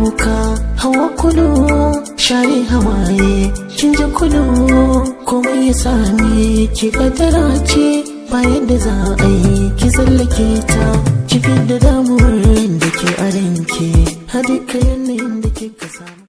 kuka hawa kulu share hawaye kin ji kulu komai ya sami ki kaddara ce bayan da za a yi ki tsallake ta ki fi da damuwar da ke a ranki a duka yanayin da ke kasa